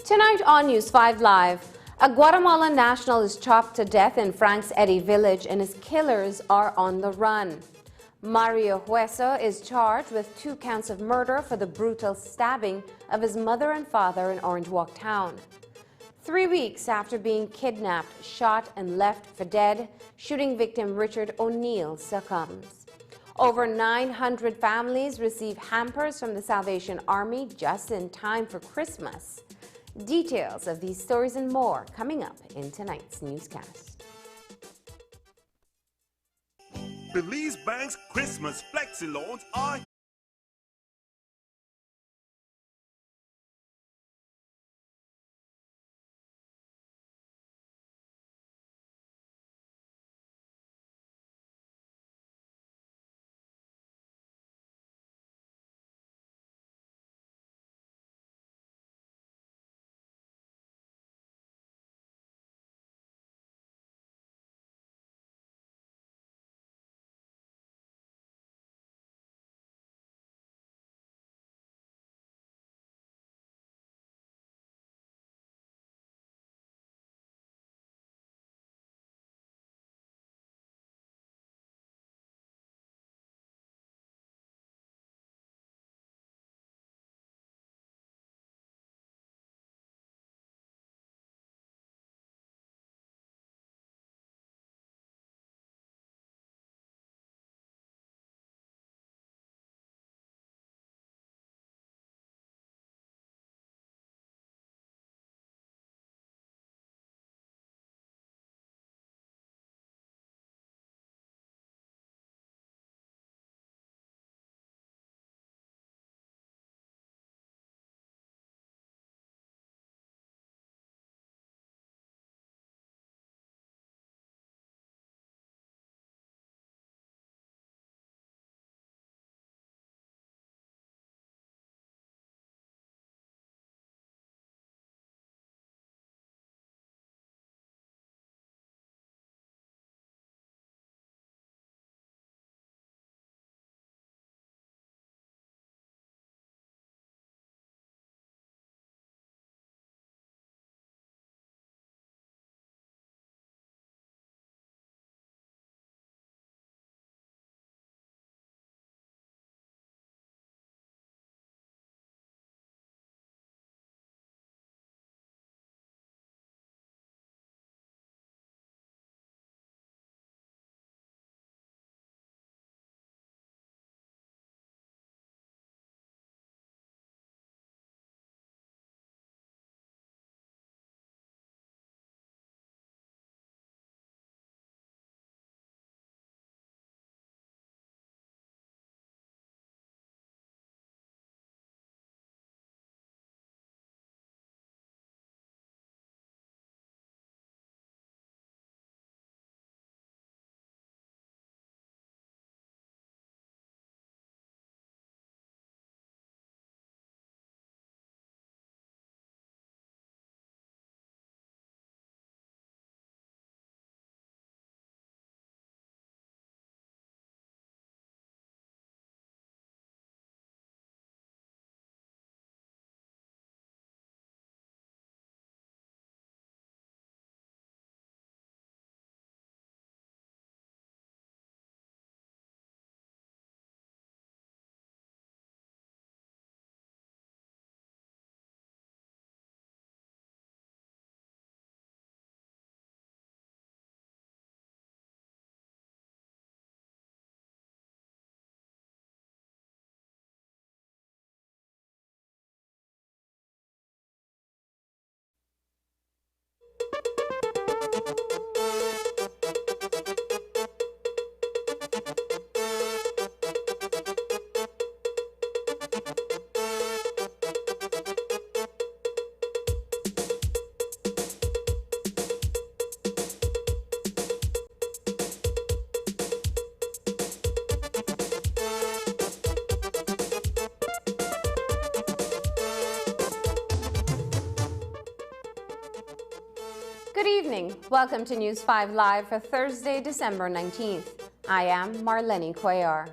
Tonight on News 5 Live, a Guatemalan national is chopped to death in Frank's Eddy village and his killers are on the run. Mario Hueso is charged with 2 counts of murder for the brutal stabbing of his mother and father in Orange Walk town. 3 weeks after being kidnapped, shot and left for dead, shooting victim Richard O'Neill succumbs. Over 900 families receive hampers from the Salvation Army just in time for Christmas. Details of these stories and more coming up in tonight's newscast. Belize Bank's Christmas Flexi Loans are Good evening. Welcome to News 5 Live for Thursday, December 19th. I am Marlene Cuellar.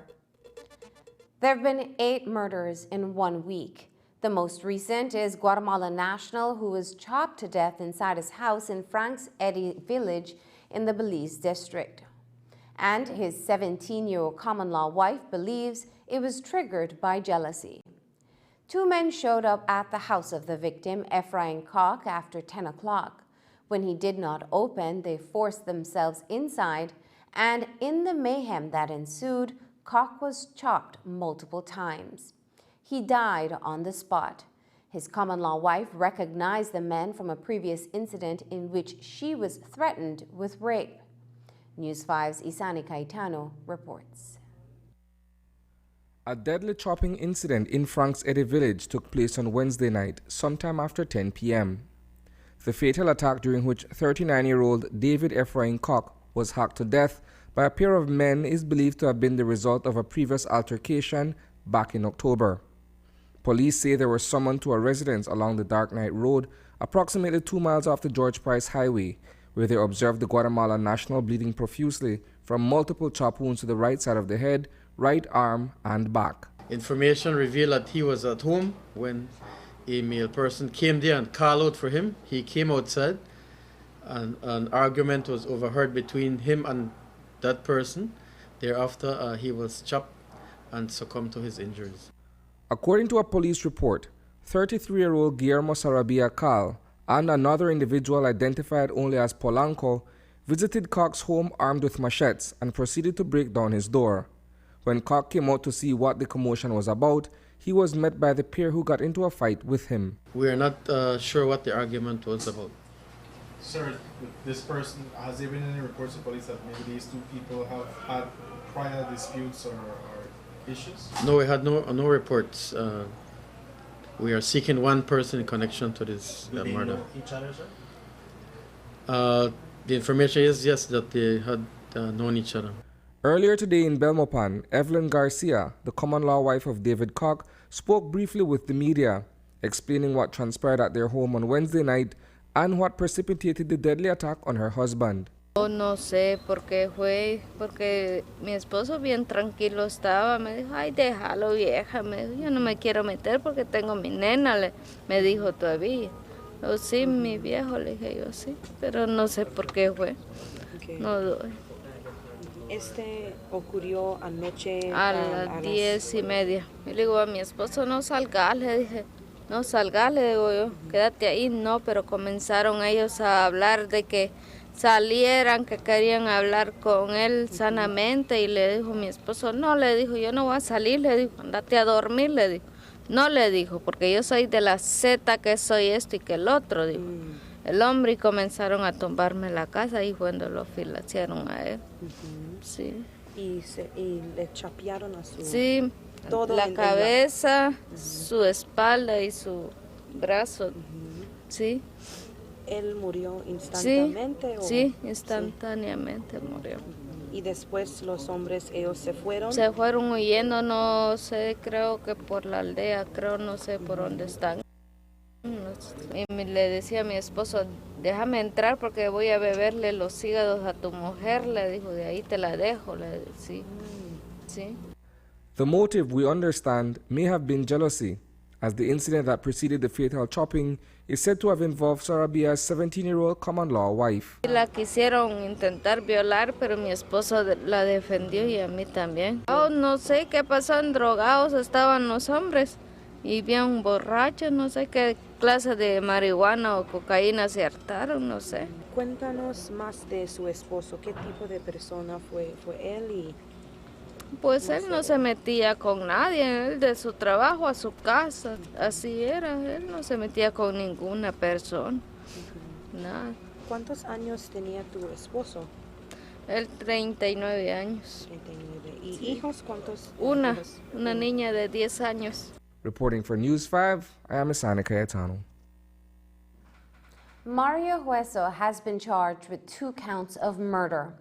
There have been 8 murders in 1 week. The most recent is Guatemala national who was chopped to death inside his house in Frank's Eddy village in the Belize district. And his 17-year-old common-law wife believes it was triggered by jealousy. 2 men showed up at the house of the victim, Ephraim Koch, after 10 o'clock. When he did not open, they forced themselves inside, and in the mayhem that ensued, Koch was chopped multiple times. He died on the spot. His common-law wife recognized the men from a previous incident in which she was threatened with rape. News 5's Isani Caetano reports. A deadly chopping incident in Frank's Eddy village took place on Wednesday night, sometime after 10 p.m. The fatal attack, during which 39-year-old David Ephraim Koch was hacked to death by a pair of men, is believed to have been the result of a previous altercation back in October. Police say they were summoned to a residence along the Dark Knight Road, approximately 2 miles off the George Price Highway, where they observed the Guatemala national bleeding profusely from multiple chop wounds to the right side of the head, right arm, and back. Information revealed that he was at home when a male person came there and called out for him. He came outside, and an argument was overheard between him and that person. Thereafter, he was chopped and succumbed to his injuries. According to a police report, 33-year-old Guillermo Sarabia Cal and another individual identified only as Polanco visited Koch's home armed with machetes and proceeded to break down his door. When Koch came out to see what the commotion was about, he was met by the pair who got into a fight with him. We are not sure what the argument was about. Sir, with this person, has there been any reports to police that maybe these 2 people have had prior disputes or issues? No, we had no reports. We are seeking 1 person in connection to this Do they murder. know each other, sir? The information is, yes, that they had known each other. Earlier today in Belmopan, Evelyn Garcia, the common-law wife of David Koch, spoke briefly with the media, explaining what transpired at their home on Wednesday night and what precipitated the deadly attack on her husband. No sé por qué fue, porque mi esposo bien tranquilo estaba, me dijo, ay, déjalo vieja, me dijo, yo no me quiero meter porque tengo mi nena, me dijo todavía. Yo sí, mi viejo, le dije yo sí, pero no sé por qué fue, Okay. no doy. Este ocurrió anoche A las 10:30. Yo le digo a mi esposo, no salgas, le dije, no salgas, le digo yo, quédate ahí, no, pero comenzaron ellos a hablar de que salieran, que querían hablar con él sanamente, y le dijo mi esposo, no, le dijo, yo no voy a salir, le dijo, andate a dormir, le dijo. No, le dijo, porque yo soy de la Z, que soy esto y que el otro, dijo. El hombre, y comenzaron a tumbarme la casa y cuando lo filaciaron a él. Sí. Y le chapearon a su... Sí, todo la en cabeza, su espalda y su brazo. Sí. ¿Él murió instantáneamente? Sí, instantáneamente murió. Y después los hombres, ellos se fueron. Se fueron huyendo, no sé, creo que por la aldea, creo, no sé por dónde están. Y le decía a mi esposo, déjame entrar porque voy a beberle los hígados a tu mujer, le dijo, de ahí te la dejo, le dije, sí, sí. The motive, we understand, may have been jealousy, as the incident that preceded the fatal chopping is said to have involved Sarabia's 17-year-old common-law wife. La quisieron intentar violar, pero mi esposo la defendió y a mí también. Oh, no sé qué pasó, drogados estaban los hombres y bien borrachos, no sé qué clase de marihuana o cocaína se hartaron, no sé. Cuéntanos más de su esposo, qué tipo de persona fue él y... Pues él no se metía con nadie, él de su trabajo a su casa, así era, él no se metía con ninguna persona, nada. ¿Cuántos años tenía tu esposo? Él 39 años. 39. ¿Y hijos cuántos? Una hijos? niña de 10 años. Reporting for News 5, I am Isani Cayetano. Mario Hueso has been charged with 2 counts of murder.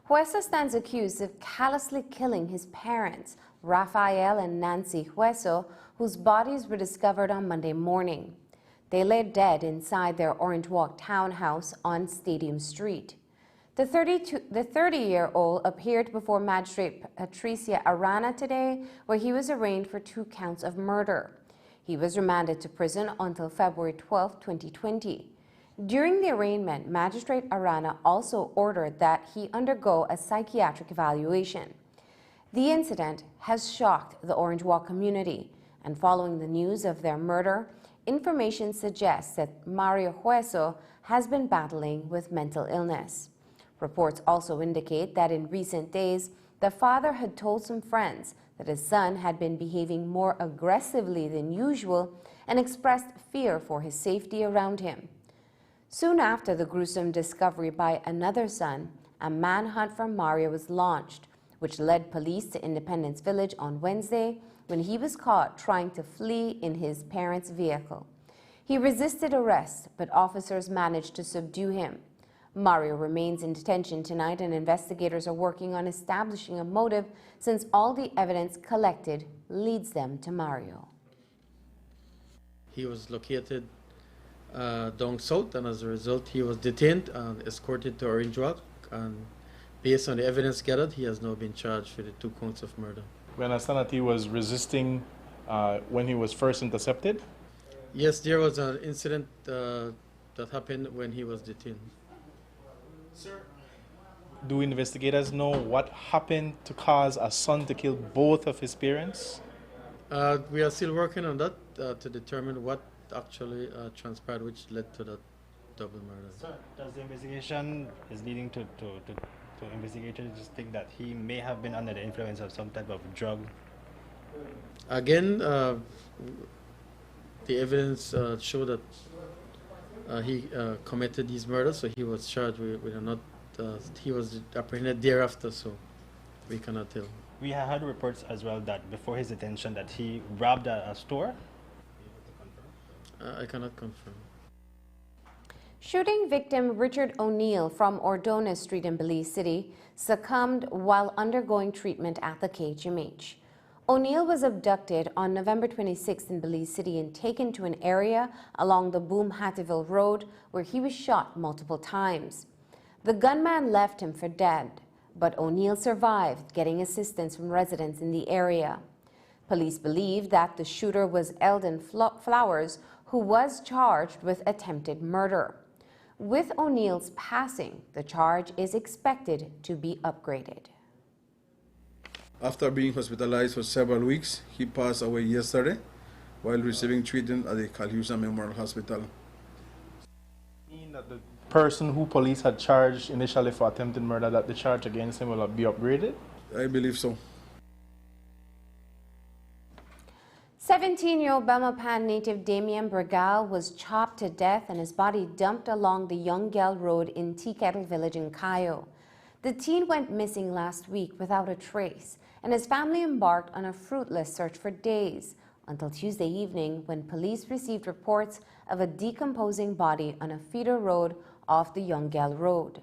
Hueso stands accused of callously killing his parents, Rafael and Nancy Hueso, whose bodies were discovered on Monday morning. They lay dead inside their Orange Walk townhouse on Stadium Street. The 30-year-old appeared before Magistrate Patricia Arana today, where he was arraigned for 2 counts of murder. He was remanded to prison until February 12, 2020. During the arraignment, Magistrate Arana also ordered that he undergo a psychiatric evaluation. The incident has shocked the Orange Walk community, and following the news of their murder, information suggests that Mario Hueso has been battling with mental illness. Reports also indicate that in recent days, the father had told some friends that his son had been behaving more aggressively than usual and expressed fear for his safety around him. Soon after the gruesome discovery by another son, a manhunt for Mario was launched, which led police to Independence Village on Wednesday when he was caught trying to flee in his parents' vehicle. He resisted arrest, but officers managed to subdue him. Mario remains in detention tonight, and investigators are working on establishing a motive since all the evidence collected leads them to Mario. He was located down south, and as a result, he was detained and escorted to Orange Walk. And based on the evidence gathered, he has now been charged with the 2 counts of murder. We understand that he was resisting when he was first intercepted. Yes, there was an incident that happened when he was detained. Sir, do investigators know what happened to cause a son to kill both of his parents? We are still working on that to determine what actually transpired, which led to that double murder. Sir, does the investigation is leading to investigators just think that he may have been under the influence of some type of drug? Again, the evidence showed that he committed these murders, so he was charged with not. He was apprehended thereafter, so we cannot tell. We have heard reports as well that before his detention that he robbed a store. I cannot confirm. Shooting victim Richard O'Neill from Ordonez Street in Belize City succumbed while undergoing treatment at the KHMH. O'Neill was abducted on November 26 in Belize City and taken to an area along the Boom Hattieville Road where he was shot multiple times. The gunman left him for dead, but O'Neill survived, getting assistance from residents in the area. Police believe that the shooter was Eldon Flowers, who was charged with attempted murder. With O'Neill's passing, the charge is expected to be upgraded. After being hospitalized for several weeks, he passed away yesterday while receiving treatment at the Calhusa Memorial Hospital. Mean that the person who police had charged initially for attempted murder, that the charge against him will be upgraded? I believe so. 17-year-old Belmopan native Damien Bergal was chopped to death and his body dumped along the Younggel Road in Kettle village in Cayo. The teen went missing last week without a trace, and his family embarked on a fruitless search for days until Tuesday evening when police received reports of a decomposing body on a feeder road off the Younggel Road.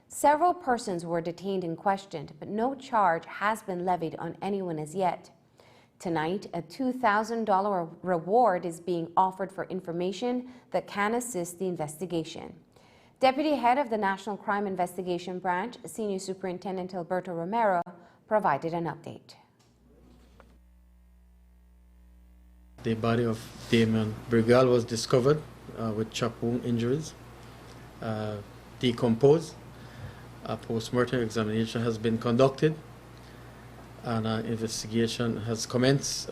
Several persons were detained and questioned, but no charge has been levied on anyone as yet. Tonight, a $2,000 reward is being offered for information that can assist the investigation. Deputy Head of the National Crime Investigation Branch, Senior Superintendent Alberto Romero, provided an update. The body of Damien Bergal was discovered with chop wound injuries, decomposed. A post-mortem examination has been conducted, and an investigation has commenced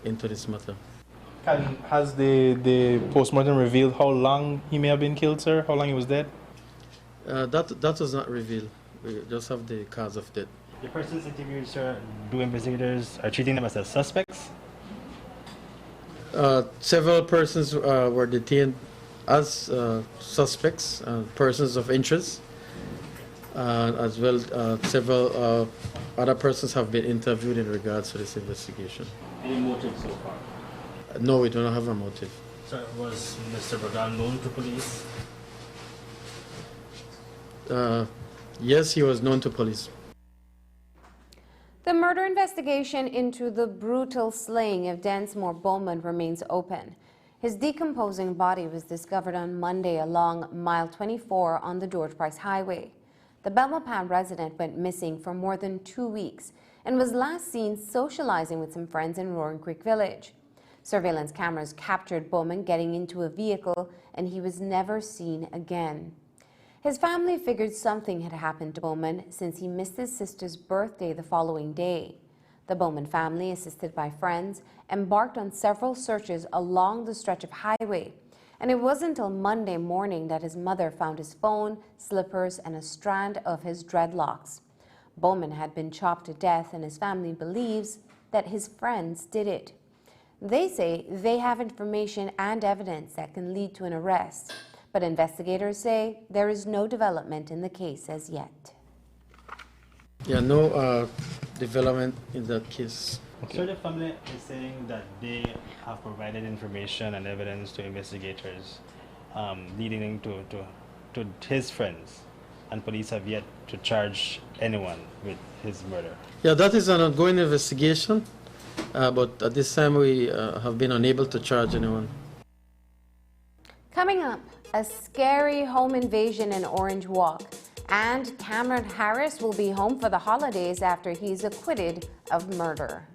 into this matter. Has the post-mortem revealed how long he may have been killed, sir? How long he was dead? That was not revealed. We just have the cause of death. The persons interviewed, sir, do investigators are treating them as suspects? Several persons were detained as suspects, persons of interest. As well, several other persons have been interviewed in regards to this investigation. Any motive so far? No, we do not have a motive. So was Mr. Bradal known to police? Yes, he was known to police. The murder investigation into the brutal slaying of Densmore Bowman remains open. His decomposing body was discovered on Monday along mile 24 on the George Price Highway. The Belmopan resident went missing for more than 2 weeks and was last seen socializing with some friends in Roaring Creek Village. Surveillance cameras captured Bowman getting into a vehicle, and he was never seen again. His family figured something had happened to Bowman since he missed his sister's birthday the following day. The Bowman family, assisted by friends, embarked on several searches along the stretch of highway, and it wasn't until Monday morning that his mother found his phone, slippers, and a strand of his dreadlocks. Bowman had been chopped to death, and his family believes that his friends did it. They say they have information and evidence that can lead to an arrest, but investigators say there is no development in the case as yet. Yeah, no development in that case. So the family is saying that they have provided information and evidence to investigators leading to his friends, and police have yet to charge anyone with his murder. Yeah, that is an ongoing investigation, but at this time we have been unable to charge anyone. Coming up, a scary home invasion in Orange Walk, and Cameron Harris will be home for the holidays after he's acquitted of murder.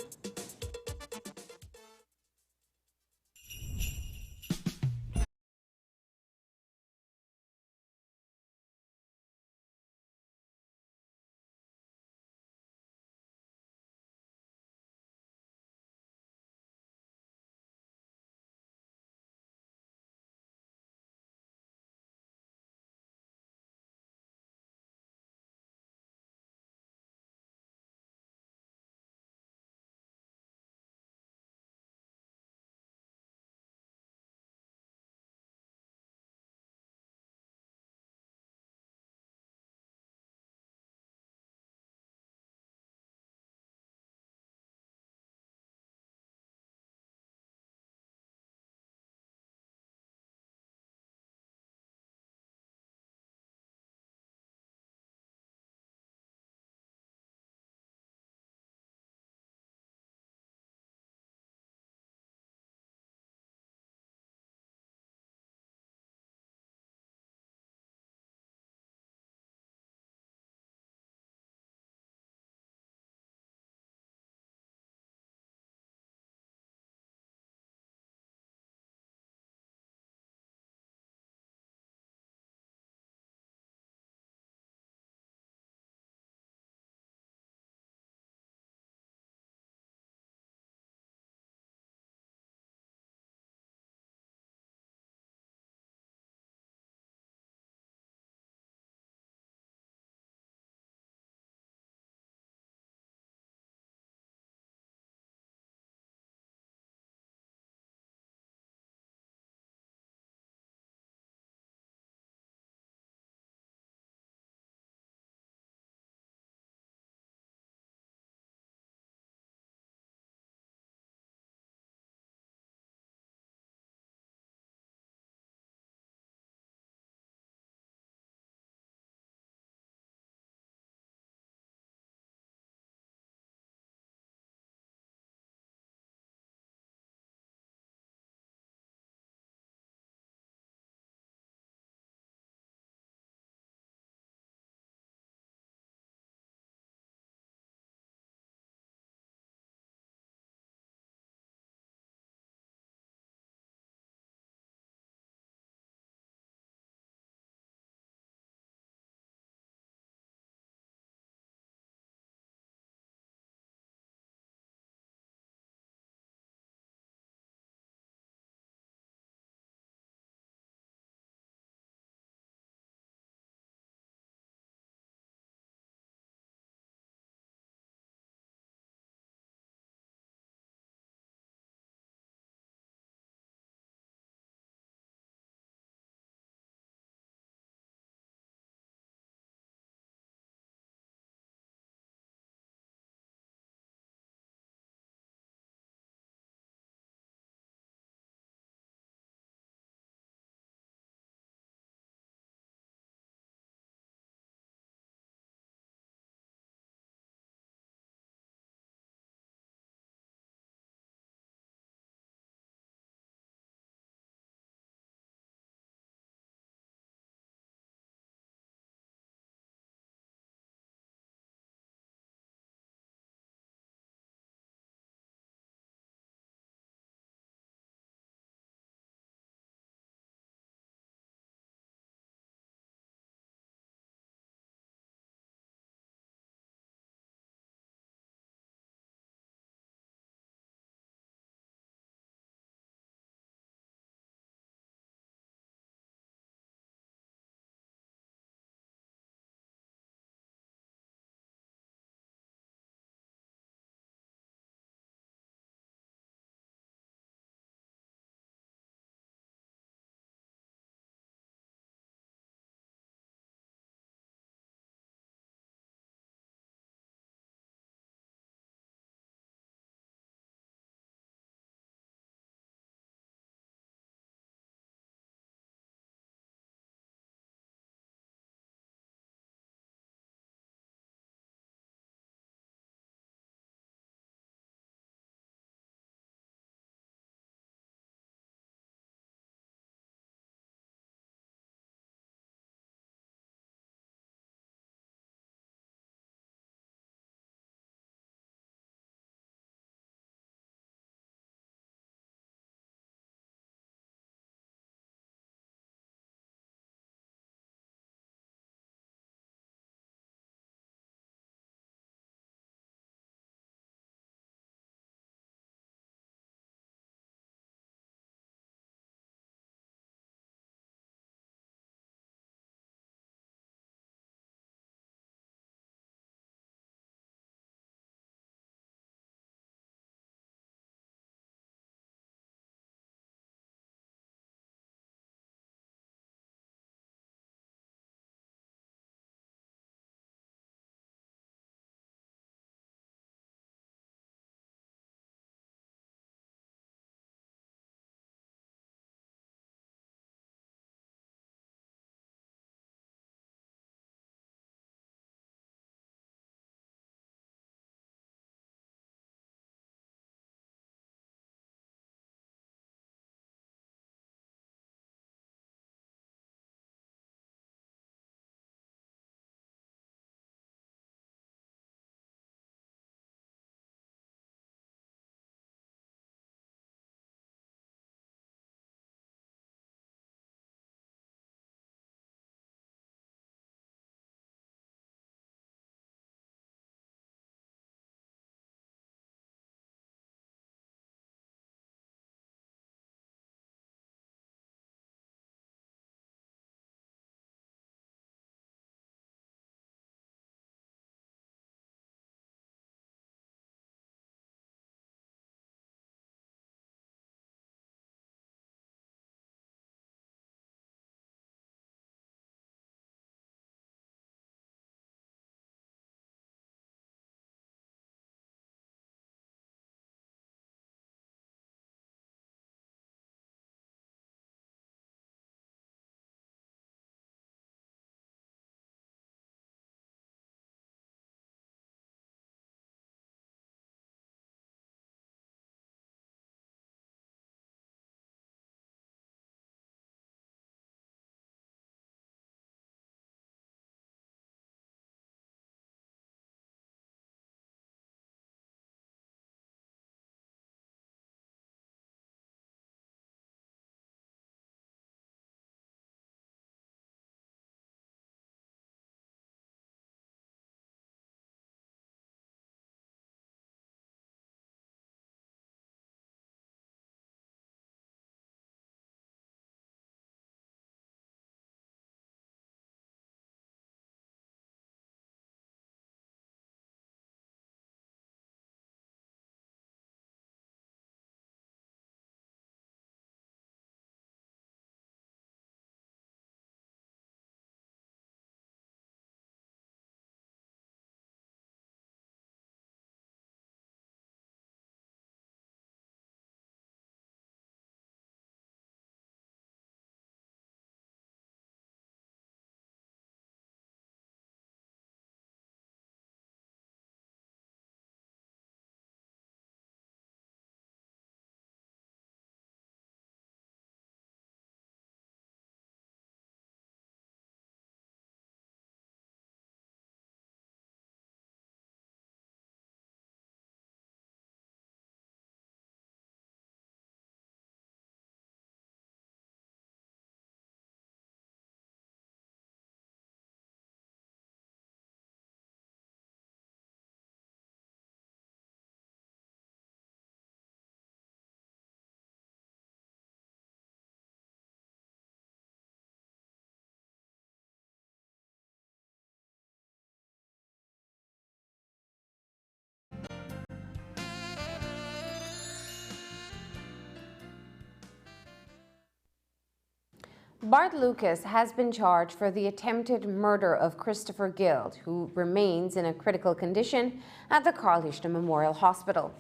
Bart Lucas has been charged for the attempted murder of Christopher Guild, who remains in a critical condition at the Carl Hischner Memorial Hospital.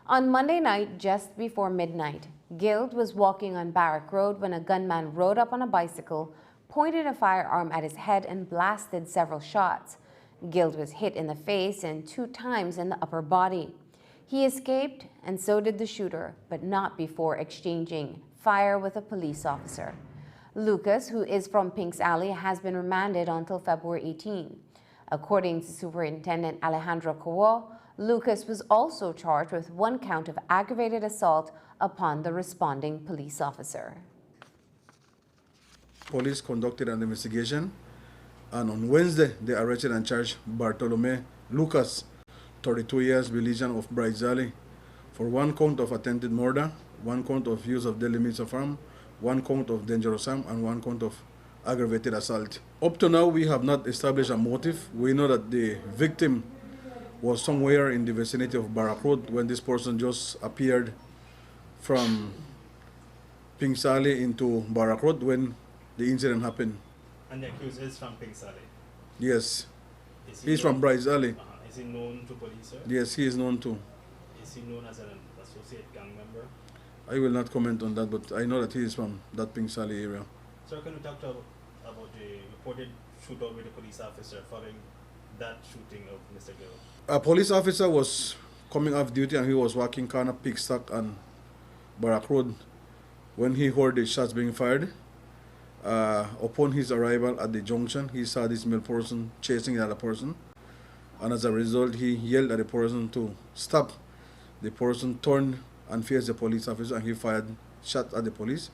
On Monday night, just before midnight, Guild was walking on Barrack Road when a gunman rode up on a bicycle, pointed a firearm at his head and blasted several shots. Guild was hit in the face and 2 times in the upper body. He escaped, and so did the shooter, but not before exchanging fire with a police officer. Lucas, who is from Pinks Alley, has been remanded until February 18. According to Superintendent Alejandro Cowo, Lucas was also charged with 1 count of aggravated assault upon the responding police officer. Police conducted an investigation, and on Wednesday they arrested and charged Bartolome Lucas, 32 years, Belizean of Brights Alley, for 1 count of attempted murder, 1 count of use of deadly means of harm, 1 count of dangerous harm, and 1 count of aggravated assault. Up to now, we have not established a motive. We know that the victim was somewhere in the vicinity of Barrack Road when this person just appeared from Pinks Alley into Barrack Road when the incident happened. And the accused is from Pinks Alley? Yes. Is he He's from Brights Alley. Is he known to police, sir? Yes, he is known to. Is he known as an associate gang member? I will not comment on that, but I know that he is from that Pinks Alley area. Sir, can you talk about the reported shootout with the police officer following that shooting of Mr. Gill? A police officer was coming off duty and he was walking corner Pickstock on Barrack Road when he heard the shots being fired. Upon his arrival at the junction, he saw this male person chasing the other person, and as a result, he yelled at the person to stop. The person turned and faced the police officer, and he fired shots at the police.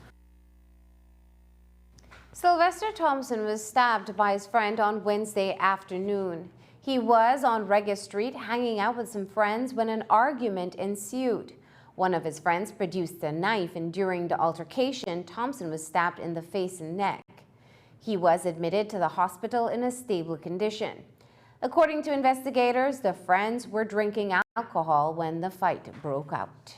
Sylvester Thompson was stabbed by his friend on Wednesday afternoon. He was on Regis Street hanging out with some friends when an argument ensued. One of his friends produced a knife, and during the altercation, Thompson was stabbed in the face and neck. He was admitted to the hospital in a stable condition. According to investigators, the friends were drinking alcohol when the fight broke out.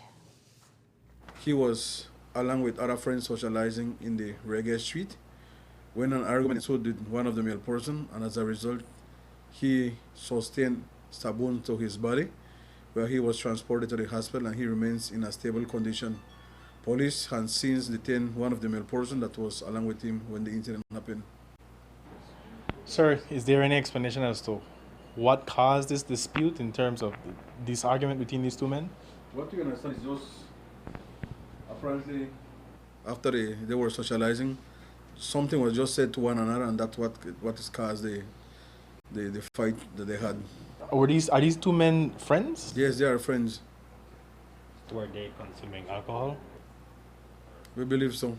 He was, along with other friends, socializing in the Regis Street when an argument ensued with one of the male person, and as a result, he sustained stab wounds to his body, where he was transported to the hospital and he remains in a stable condition. Police has since detained one of the male person that was along with him when the incident happened. Sir, is there any explanation as to what caused this dispute in terms of this argument between these 2 men? What you understand is just apparently after they were socializing, something was just said to one another, and that's what has caused the fight that they had. Are these 2 men friends? Yes, they are friends. Were they consuming alcohol? We believe so.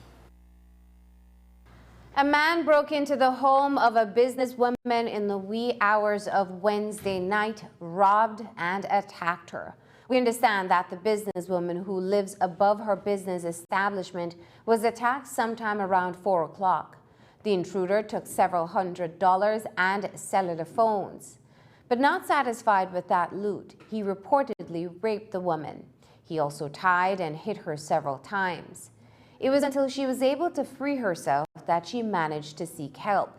A man broke into the home of a businesswoman in the wee hours of Wednesday night, robbed and attacked her. We understand that the businesswoman, who lives above her business establishment, was attacked sometime around 4 o'clock. The intruder took several $100s and cellular phones. But not satisfied with that loot, he reportedly raped the woman. He also tied and hit her several times. It was until she was able to free herself that she managed to seek help.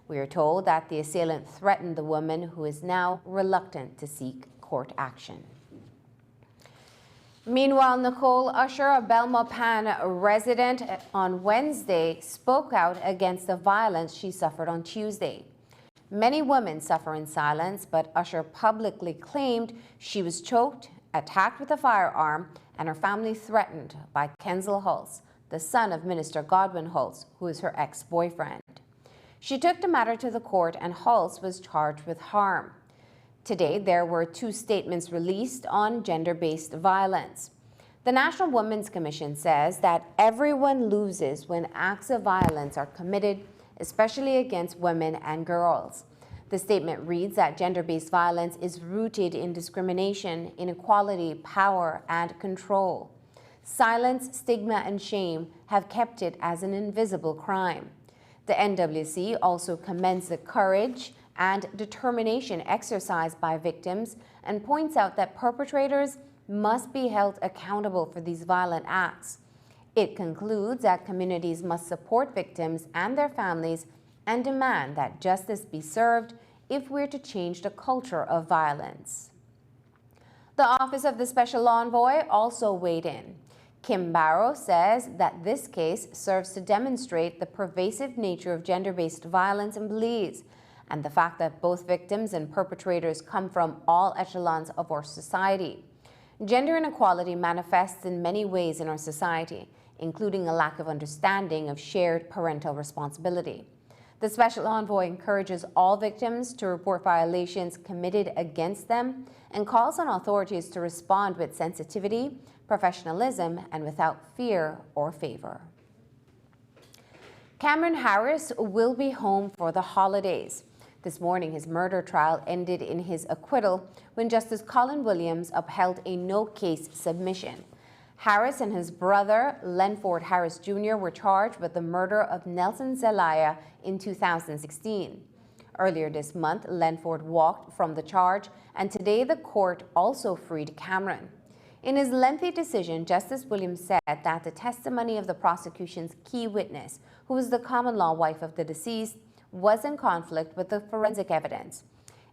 We are told that the assailant threatened the woman, who is now reluctant to seek court action. Meanwhile, Nicole Usher, a Belmopan resident, on Wednesday spoke out against the violence she suffered on Tuesday. Many women suffer in silence, but Usher publicly claimed she was choked, attacked with a firearm, and her family threatened by Kenzel Hulse, the son of Minister Godwin Hulse, who is her ex-boyfriend. She took the matter to the court, and Hulse was charged with harm. Today, there were 2 statements released on gender-based violence. The National Women's Commission says that everyone loses when acts of violence are committed, especially against women and girls. The statement reads that gender-based violence is rooted in discrimination, inequality, power, and control. Silence, stigma, and shame have kept it as an invisible crime. The NWC also commends the courage and determination exercised by victims and points out that perpetrators must be held accountable for these violent acts. It concludes that communities must support victims and their families and demand that justice be served if we're to change the culture of violence. The Office of the Special Envoy also weighed in. Kim Barrow says that this case serves to demonstrate the pervasive nature of gender-based violence in Belize and the fact that both victims and perpetrators come from all echelons of our society. Gender inequality manifests in many ways in our society, including a lack of understanding of shared parental responsibility. The Special Envoy encourages all victims to report violations committed against them and calls on authorities to respond with sensitivity, professionalism, and without fear or favor. Cameron Harris will be home for the holidays. This morning, his murder trial ended in his acquittal when Justice Colin Williams upheld a no-case submission. Harris and his brother, Lenford Harris Jr., were charged with the murder of Nelson Zelaya in 2016. Earlier this month, Lenford walked from the charge, and today the court also freed Cameron. In his lengthy decision, Justice Williams said that the testimony of the prosecution's key witness, who was the common-law wife of the deceased, was in conflict with the forensic evidence.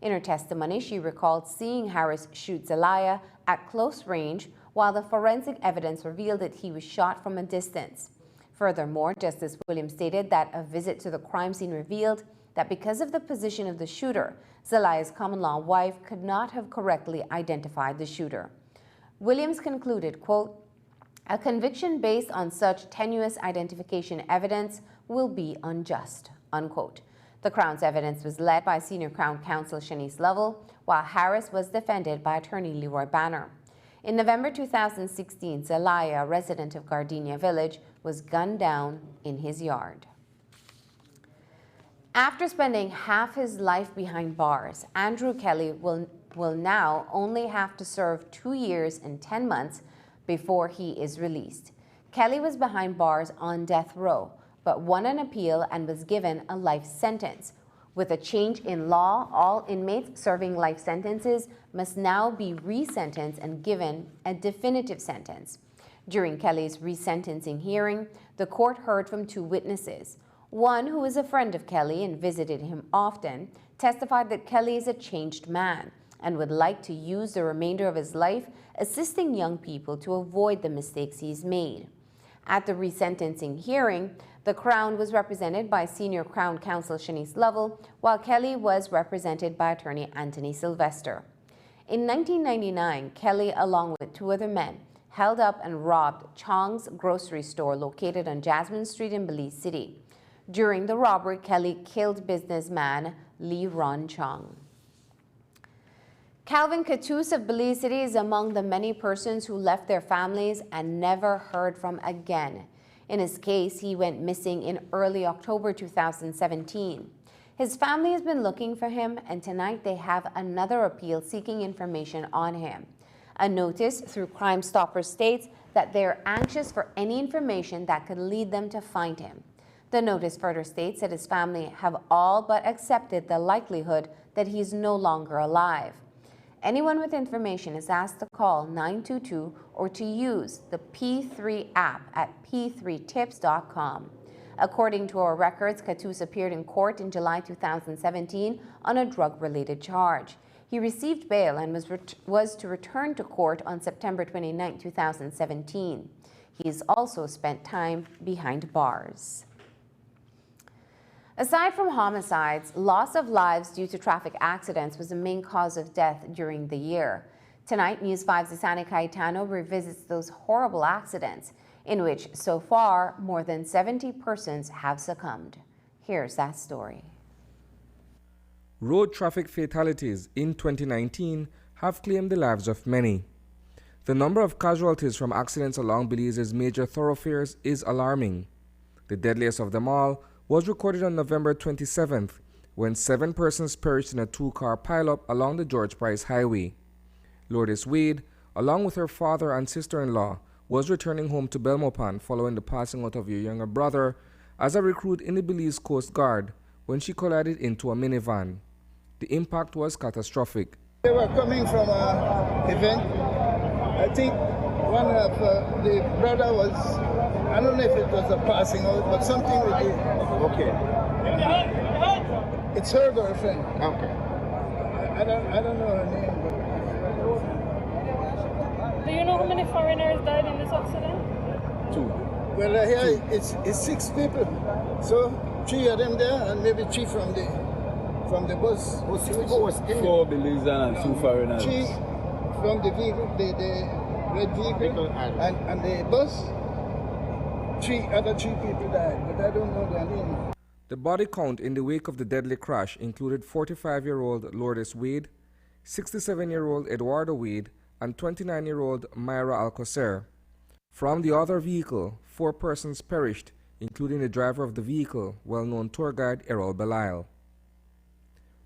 In her testimony, she recalled seeing Harris shoot Zelaya at close range, while the forensic evidence revealed that he was shot from a distance. Furthermore, Justice Williams stated that a visit to the crime scene revealed that because of the position of the shooter, Zelaya's common-law wife could not have correctly identified the shooter. Williams concluded, quote, "A conviction based on such tenuous identification evidence will be unjust," unquote. The Crown's evidence was led by Senior Crown Counsel Shanice Lovell, while Harris was defended by attorney Leroy Banner. In November 2016, Zelaya, a resident of Gardenia Village, was gunned down in his yard. After spending half his life behind bars, Andrew Kelly will now only have to serve 2 years and 10 months before he is released. Kelly was behind bars on death row, but won an appeal and was given a life sentence. With a change in law, all inmates serving life sentences must now be resentenced and given a definitive sentence. During Kelly's resentencing hearing, the court heard from 2 witnesses. One, who is a friend of Kelly and visited him often, testified that Kelly is a changed man and would like to use the remainder of his life assisting young people to avoid the mistakes he's made. At the resentencing hearing, the Crown was represented by Senior Crown Counsel Shanice Lovell, while Kelly was represented by attorney Anthony Sylvester. In 1999, Kelly, along with 2 other men, held up and robbed Chong's grocery store located on Jasmine Street in Belize City. During the robbery, Kelly killed businessman Lee Ron Chong. Calvin Catus of Belize City is among the many persons who left their families and never heard from again. In his case, he went missing in early October 2017. His family has been looking for him, and tonight they have another appeal seeking information on him. A notice through Crime Stoppers states that they're anxious for any information that could lead them to find him. The notice further states that his family have all but accepted the likelihood that he is no longer alive. Anyone with information is asked to call 922 or to use the P3 app at p3tips.com. According to our records, Catus appeared in court in July 2017 on a drug-related charge. He received bail and was to return to court on September 29, 2017. He has also spent time behind bars. Aside from homicides, loss of lives due to traffic accidents was the main cause of death during the year. Tonight, News 5's Isani Cayetano revisits those horrible accidents in which, so far, more than 70 persons have succumbed. Here's that story. Road traffic fatalities in 2019 have claimed the lives of many. The number of casualties from accidents along Belize's major thoroughfares is alarming. The deadliest of them all was recorded on November 27th, when 7 persons perished in a 2-car pileup along the George Price Highway. Lourdes Wade, along with her father and sister-in-law, was returning home to Belmopan following the passing out of her younger brother as a recruit in the Belize Coast Guard when she collided into a minivan. The impact was catastrophic. They were coming from an event. I think one of the brother was I don't know if it was a passing out, but something with it. Okay. It's her girlfriend. Okay. I don't know her name. Do you know how many foreigners died in this accident? 2. Well, here it's 6 people. So 3 of them there, and maybe 3 from the bus. 6 people was in 4 Belizean and 2 foreigners. 3 from the vehicle, the red vehicle, and the bus. 3 people died, but I don't know their name. The body count in the wake of the deadly crash included 45-year-old Lourdes Wade, 67-year-old Eduardo Wade, and 29-year-old Myra Alcocer. From the other vehicle, 4 persons perished, including the driver of the vehicle, well-known tour guide Errol Belial.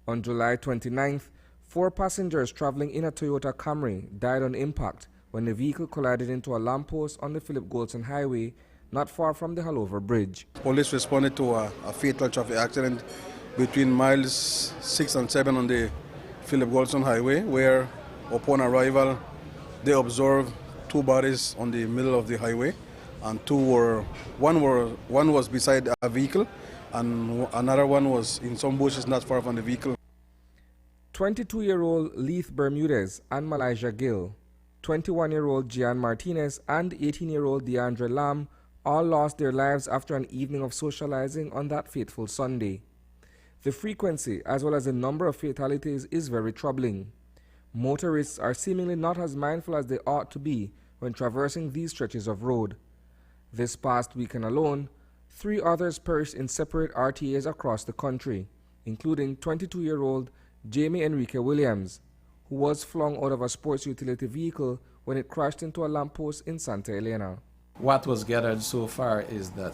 On July 29th, 4 passengers traveling in a Toyota Camry died on impact when the vehicle collided into a lamppost on the Philip Goldson Highway not far from the Halover Bridge. Police responded to a fatal traffic accident between miles 6 and 7 on the Philip Goldson Highway, where upon arrival they observed 2 bodies on the middle of the highway, and one was beside a vehicle and another one was in some bushes not far from the vehicle. 22-year-old Leith Bermudez and Malaysia Gill, 21-year-old Gian Martinez, and 18-year-old DeAndre Lam all lost their lives after an evening of socializing on that fateful Sunday. The frequency as well as the number of fatalities is very troubling. Motorists are seemingly not as mindful as they ought to be when traversing these stretches of road. This past weekend alone, 3 others perished in separate RTAs across the country, including 22-year-old Jamie Enrique Williams, who was flung out of a sports utility vehicle when it crashed into a lamppost in Santa Elena. What was gathered so far is that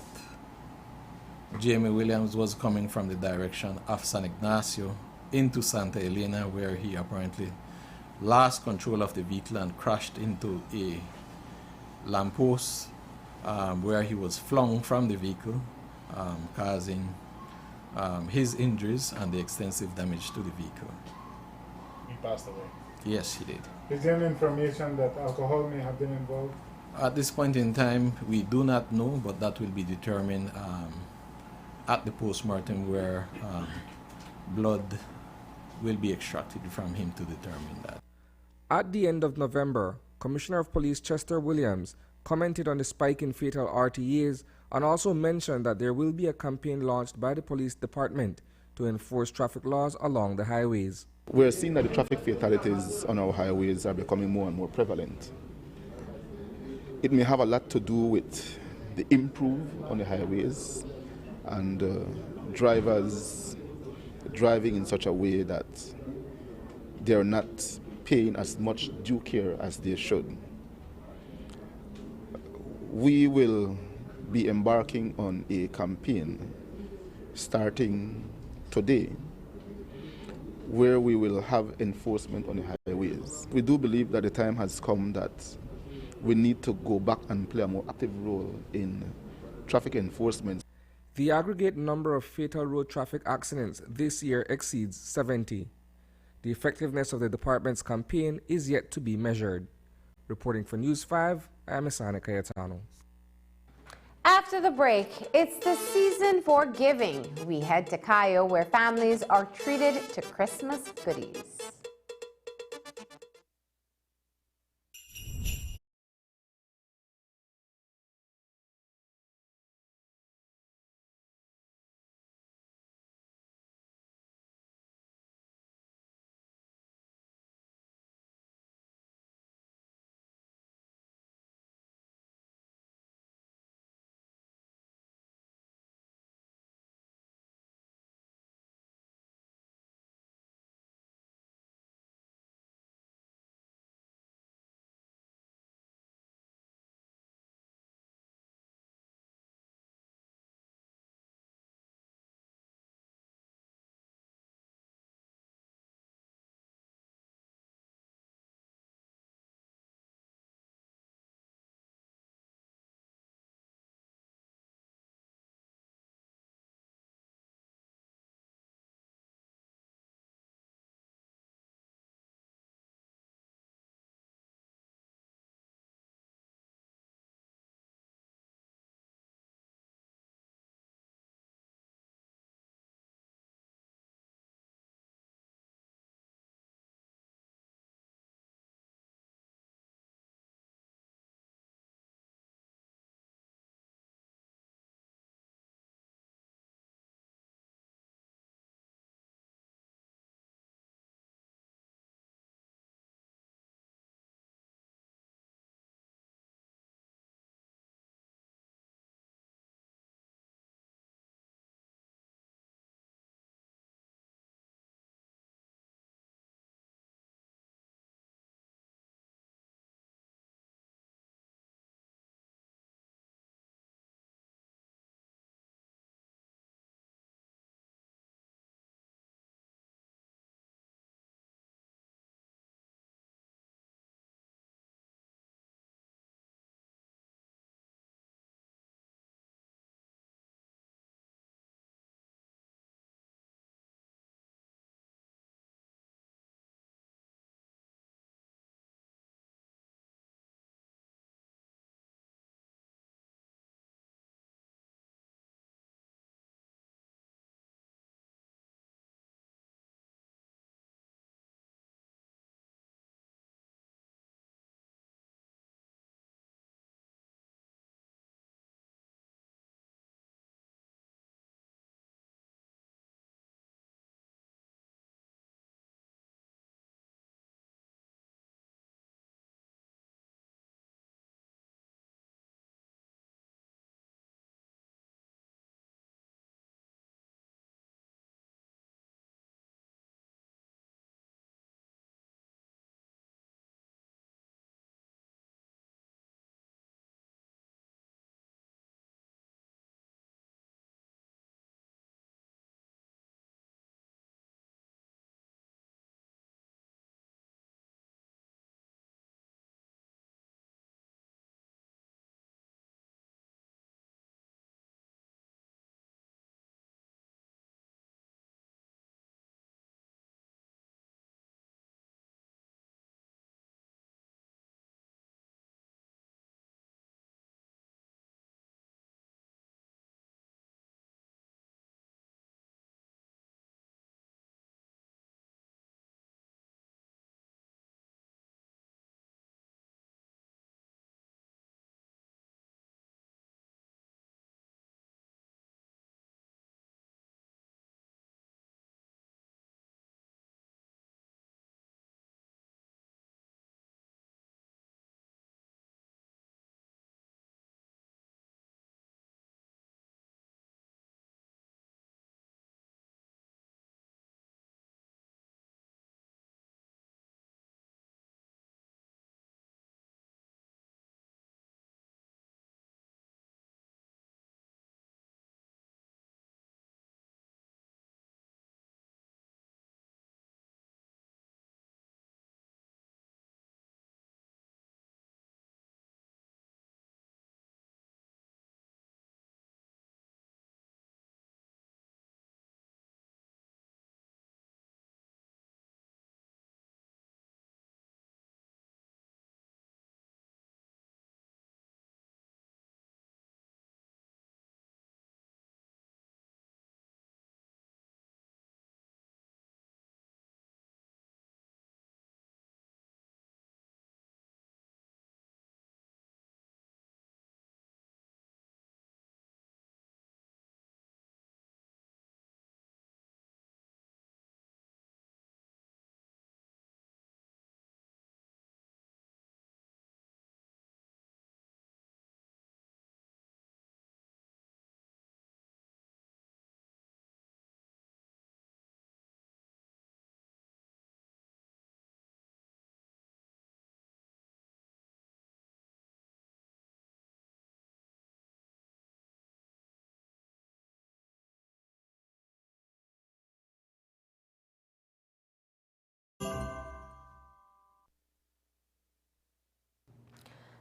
Jamie Williams was coming from the direction of San Ignacio into Santa Elena, where he apparently lost control of the vehicle and crashed into a lamppost, where he was flung from the vehicle, causing his injuries and the extensive damage to the vehicle. He passed away. Yes, he did. Is there any information that alcohol may have been involved? At this point in time, we do not know, but that will be determined at the post-mortem, where blood will be extracted from him to determine that. At the end of November, Commissioner of Police Chester Williams commented on the spike in fatal RTAs and also mentioned that there will be a campaign launched by the police department to enforce traffic laws along the highways. We're seeing that the traffic fatalities on our highways are becoming more and more prevalent. It may have a lot to do with the improve on the highways and drivers driving in such a way that they're not paying as much due care as they should. We will be embarking on a campaign starting today where we will have enforcement on the highways. We do believe that the time has come that we need to go back and play a more active role in traffic enforcement. The aggregate number of fatal road traffic accidents this year exceeds 70. The effectiveness of the department's campaign is yet to be measured. Reporting for News 5, I'm Isana Cayetano. After the break, it's the season for giving. We head to Cayo, where families are treated to Christmas goodies.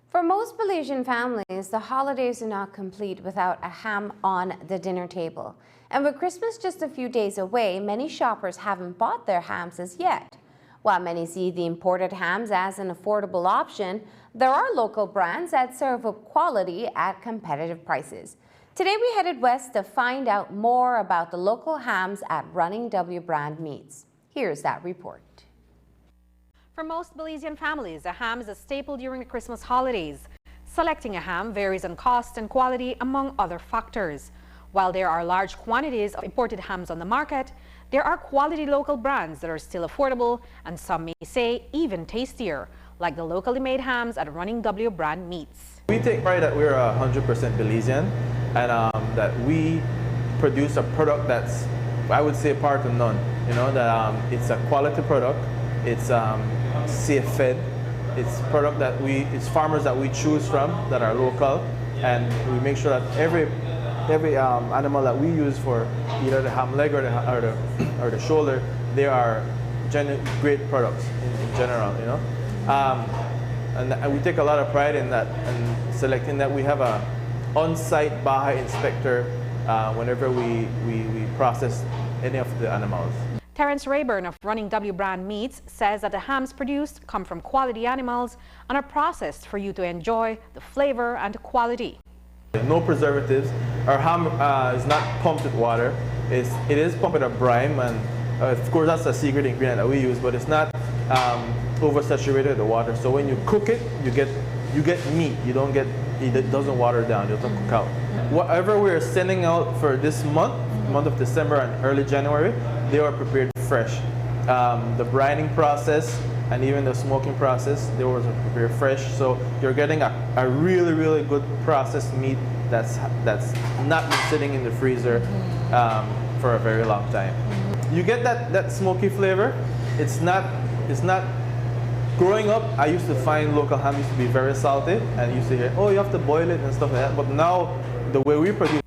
For most Belizean families, the holidays are not complete without a ham on the dinner table. And with Christmas just a few days away, many shoppers haven't bought their hams as yet. While many see the imported hams as an affordable option, there are local brands that serve up quality at competitive prices. Today we headed west to find out more about the local hams at Running W brand meats. Here's that report. For most Belizean families, a ham is a staple during the Christmas holidays. Selecting a ham varies in cost and quality, among other factors. While there are large quantities of imported hams on the market, there are quality local brands that are still affordable and some may say even tastier, like the locally made hams at Running W brand meats. We take pride that we're 100% Belizean and that we produce a product that's, I would say, par to none. You know, that it's a quality product, it's safe fed, it's product that it's farmers that we choose from that are local, and we make sure that every animal that we use for either the ham leg or the shoulder, they are great products in general, you know. And we take a lot of pride in that and selecting that. We have a on-site Baja inspector whenever we process any of the animals. Terence Rayburn of Running W brand meats says that the hams produced come from quality animals and are processed for you to enjoy the flavor and quality. No preservatives. Our ham is not pumped with water. It is pumped with a brine, and of course that's a secret ingredient that we use, but it's not oversaturated with the water. So when you cook it, you get meat. You don't get, it doesn't water down, it doesn't cook out. Whatever we're sending out for this month of December and early January, they are prepared fresh. The brining process and even the smoking process, they were prepared fresh. So you're getting a really, really good processed meat that's not been sitting in the freezer for a very long time. You get that smoky flavor. It's not. Growing up, I used to find local ham used to be very salty, and used to hear, oh, you have to boil it and stuff like that. But now, the way we produce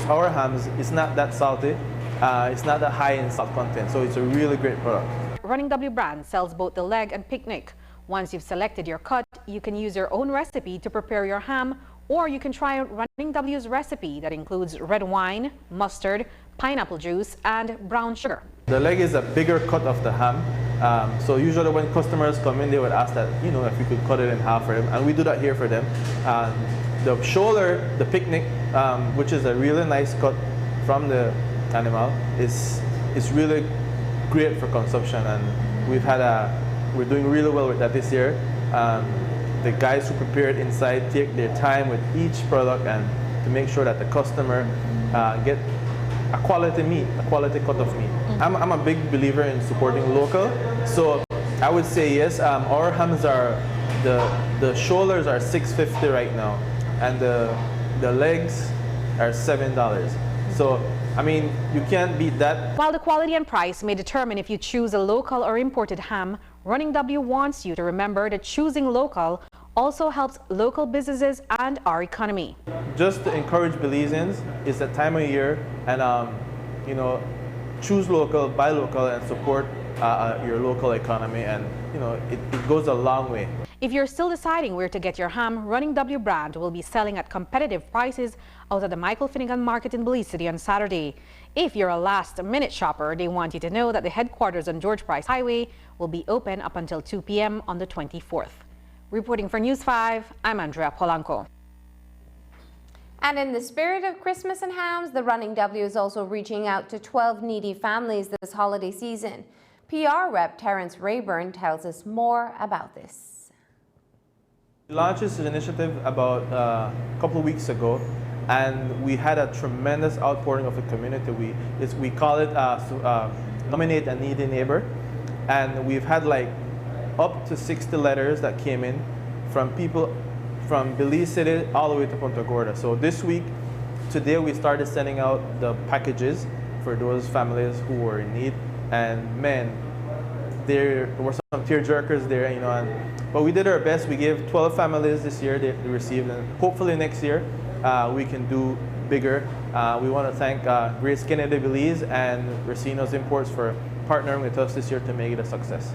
our hams, it's not that salty. It's not that high in salt content, so it's a really great product. Running W brand sells both the leg and picnic. Once you've selected your cut, you can use your own recipe to prepare your ham, or you can try out Running W's recipe that includes red wine, mustard, pineapple juice, and brown sugar. The leg is a bigger cut of the ham, so usually when customers come in, they would ask that, you know, if we could cut it in half for them, and we do that here for them. The shoulder, the picnic, which is a really nice cut from the animal, is really great for consumption, and we're doing really well with that this year. The guys who prepare it inside take their time with each product and to make sure that the customer get a quality meat, a quality cut of meat. I'm a big believer in supporting local, so I would say yes. Our hams are, the shoulders are $6.50 right now, and the legs are $7. So I mean, you can't beat that. While the quality and price may determine if you choose a local or imported ham, Running W wants you to remember that choosing local also helps local businesses and our economy. Just to encourage Belizeans, it's that time of year, and you know, choose local, buy local, and support your local economy, and you know, it goes a long way. If you're still deciding where to get your ham, Running W brand will be selling at competitive prices out at the Michael Finnegan Market in Belize City on Saturday. If you're a last-minute shopper, they want you to know that the headquarters on George Price Highway will be open up until 2 p.m. on the 24th. Reporting for News 5, I'm Andrea Polanco. And in the spirit of Christmas and hams, the Running W is also reaching out to 12 needy families this holiday season. PR rep Terence Rayburn tells us more about this. We launched this initiative about a couple of weeks ago, and we had a tremendous outpouring of the community. We call it Nominate a Needy Neighbor, and we've had like up to 60 letters that came in from people from Belize City all the way to Punta Gorda. So this week, today we started sending out the packages for those families who were in need, and man, there were some tearjerkers there, you know, but we did our best. We gave 12 families this year they received, and hopefully next year we can do bigger. We want to thank Grace Kennedy Belize and Racino's Imports for partnering with us this year to make it a success.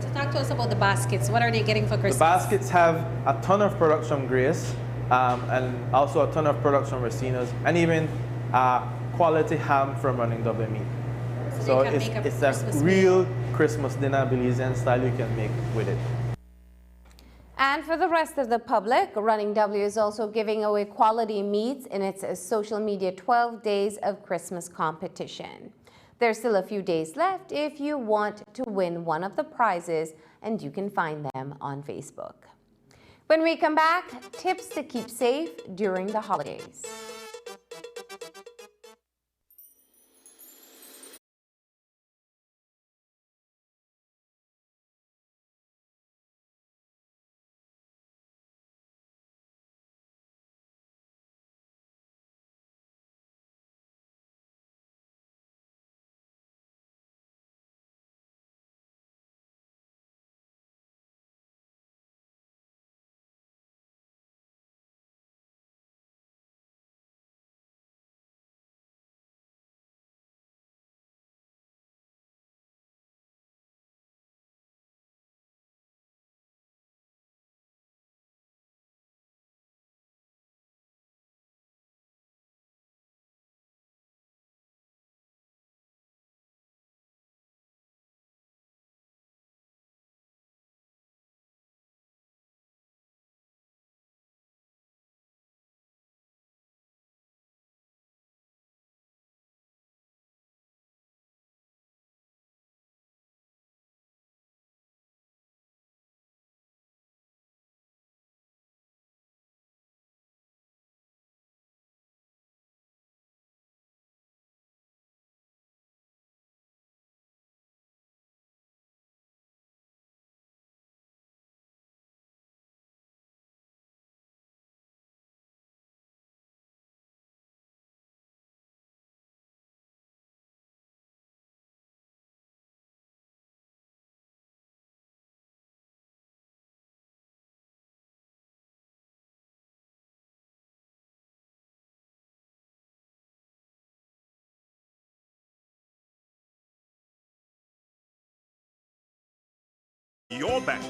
Talk to us about the baskets. What are they getting for Christmas? The baskets have a ton of products from Grace, and also a ton of products from Racina's, and even quality ham from Running Double Meat. So it's a real Christmas dinner, Belizean style, you can make with it. And for the rest of the public, Running W is also giving away quality meats in its social media 12 Days of Christmas competition. There's still a few days left if you want to win one of the prizes, and you can find them on Facebook. When we come back, tips to keep safe during the holidays. Your back.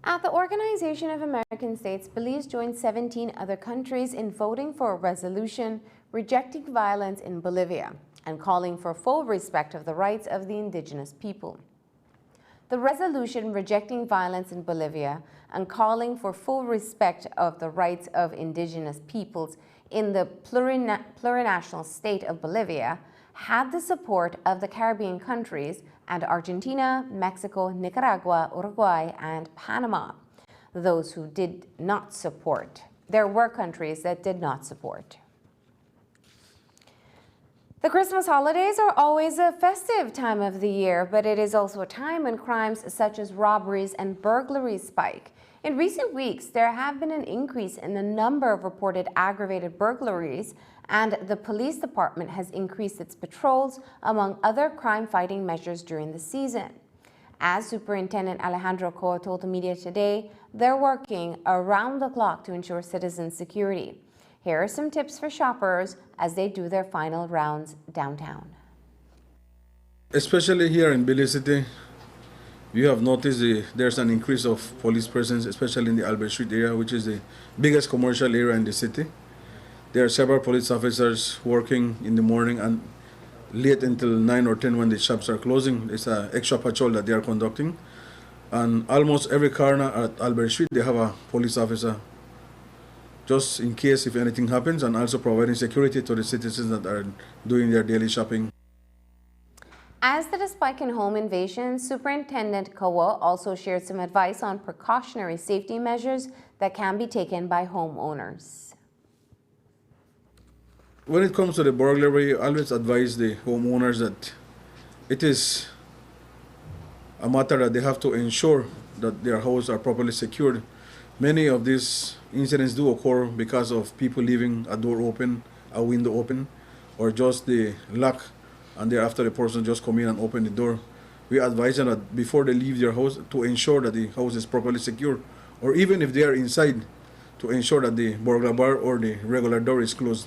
At the Organization of American States, Belize joined 17 other countries in voting for a resolution rejecting violence in Bolivia and calling for full respect of the rights of the indigenous people. The resolution rejecting violence in Bolivia and calling for full respect of the rights of indigenous peoples in the plurinational state of Bolivia had the support of the Caribbean countries and Argentina, Mexico, Nicaragua, Uruguay, and Panama. Those who did not support. There were countries that did not support. The Christmas holidays are always a festive time of the year, but it is also a time when crimes such as robberies and burglaries spike. In recent weeks, there have been an increase in the number of reported aggravated burglaries, and the police department has increased its patrols, among other crime-fighting measures during the season. As Superintendent Alejandro Coa told the media today, they're working around the clock to ensure citizen security. Here are some tips for shoppers as they do their final rounds downtown. Especially here in Belize City, you have noticed there's an increase of police presence, especially in the Albert Street area, which is the biggest commercial area in the city. There are several police officers working in the morning and late until 9 or 10 when the shops are closing. It's an extra patrol that they are conducting. And almost every corner at Albert Street, they have a police officer, just in case if anything happens, and also providing security to the citizens that are doing their daily shopping. As the spike in home invasions, Superintendent Kawa also shared some advice on precautionary safety measures that can be taken by homeowners. When it comes to the burglary, I always advise the homeowners that it is a matter that they have to ensure that their houses are properly secured. Many of these incidents do occur because of people leaving a door open, a window open, or just the lock, and thereafter the person just come in and open the door. We advise them that before they leave their house to ensure that the house is properly secure, or even if they are inside, to ensure that the burglar bar or the regular door is closed.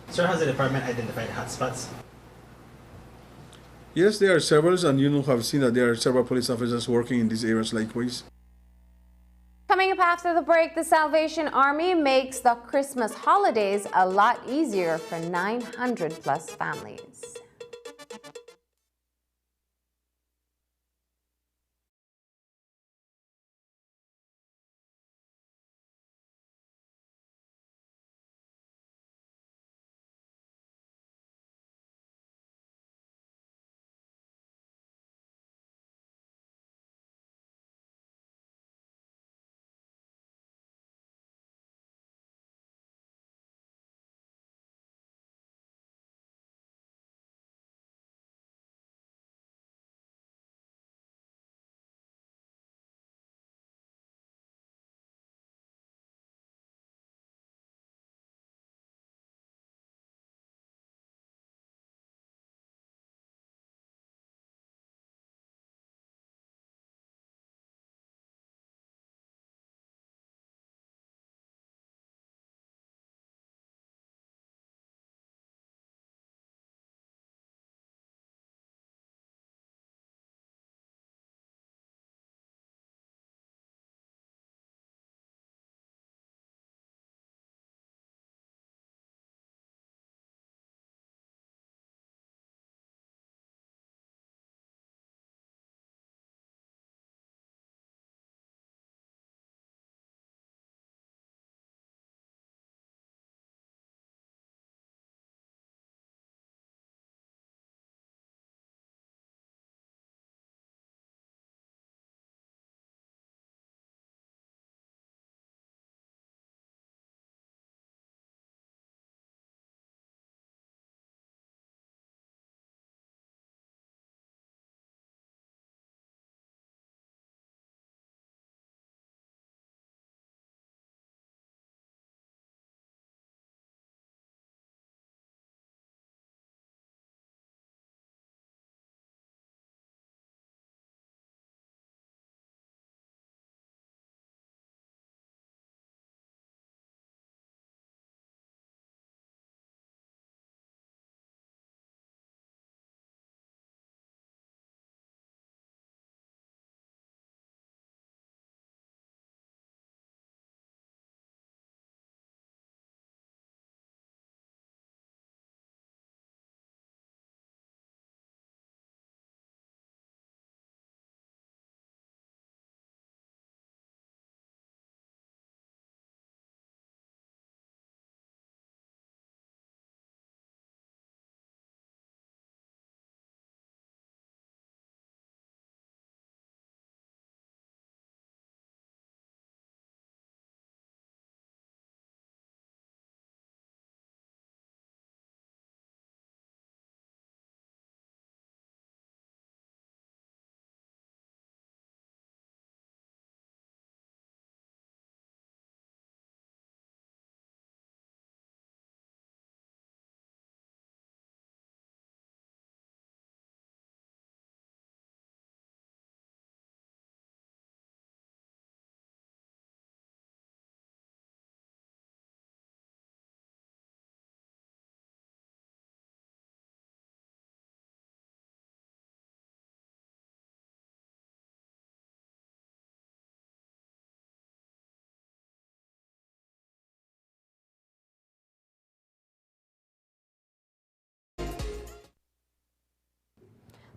Sir, has the department identified hotspots? Yes, there are several, and you have seen that there are several police officers working in these areas likewise. Coming up after the break, the Salvation Army makes the Christmas holidays a lot easier for 900 plus families.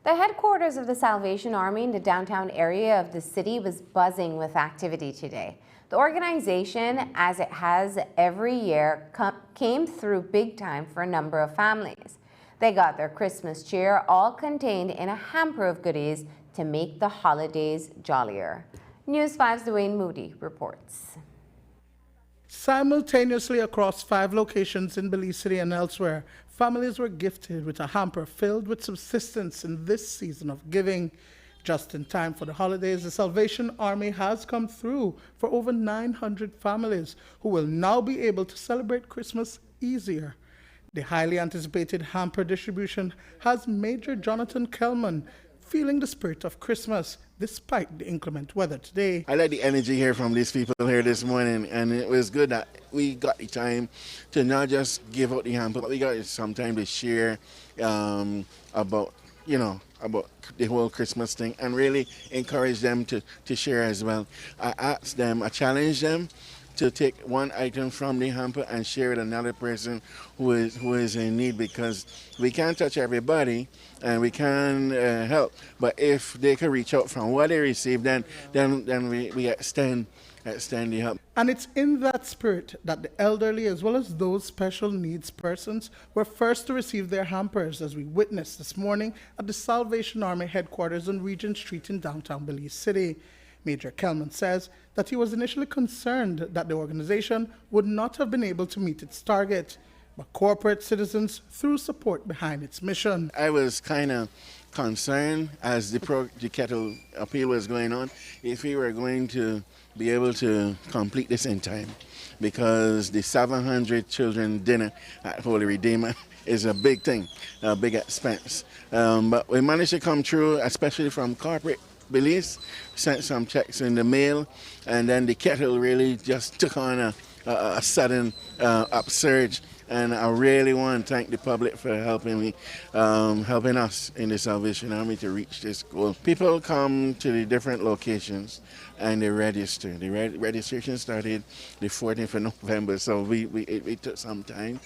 The headquarters of the Salvation Army in the downtown area of the city was buzzing with activity today. The organization, as it has every year, came through big time for a number of families. They got their Christmas cheer all contained in a hamper of goodies to make the holidays jollier. News 5's Dwayne Moody reports. Simultaneously across 5 locations in Belize City and elsewhere, families were gifted with a hamper filled with subsistence in this season of giving. Just in time for the holidays, the Salvation Army has come through for over 900 families who will now be able to celebrate Christmas easier. The highly anticipated hamper distribution has Major Jonathan Kelman feeling the spirit of Christmas despite the inclement weather today. I like the energy here from these people here this morning, and it was good that we got the time to not just give out the hamper, but we got some time to share about the whole Christmas thing and really encourage them to share as well. I challenged them to take one item from the hamper and share with another person who is in need, because we can't touch everybody and we can help. But if they can reach out from what they receive, then we extend the help. And it's in that spirit that the elderly, as well as those special needs persons, were first to receive their hampers, as we witnessed this morning at the Salvation Army headquarters on Regent Street in downtown Belize City. Major Kelman says that he was initially concerned that the organization would not have been able to meet its target, but corporate citizens threw support behind its mission. I was kind of concerned as the Kettle appeal was going on, if we were going to be able to complete this in time, because the 700 children dinner at Holy Redeemer is a big thing, a big expense. But we managed to come through, especially from corporate Belize, sent some checks in the mail, and then the Kettle really just took on a sudden upsurge. And I really want to thank the public for helping me, helping us in the Salvation Army to reach this goal. People come to the different locations and they register. The registration started the 14th of November, so it took some time.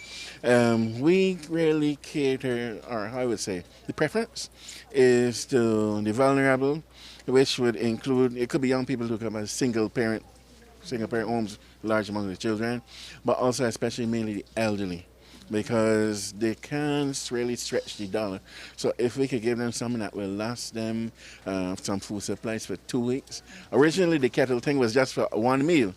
We really cater, or I would say, the preference is to the vulnerable, which would include, it could be young people who come as single parent homes, large among the children, but also especially mainly the elderly, because they can't really stretch the dollar. So if we could give them something that will last them some food supplies for 2 weeks. Originally the Kettle thing was just for one meal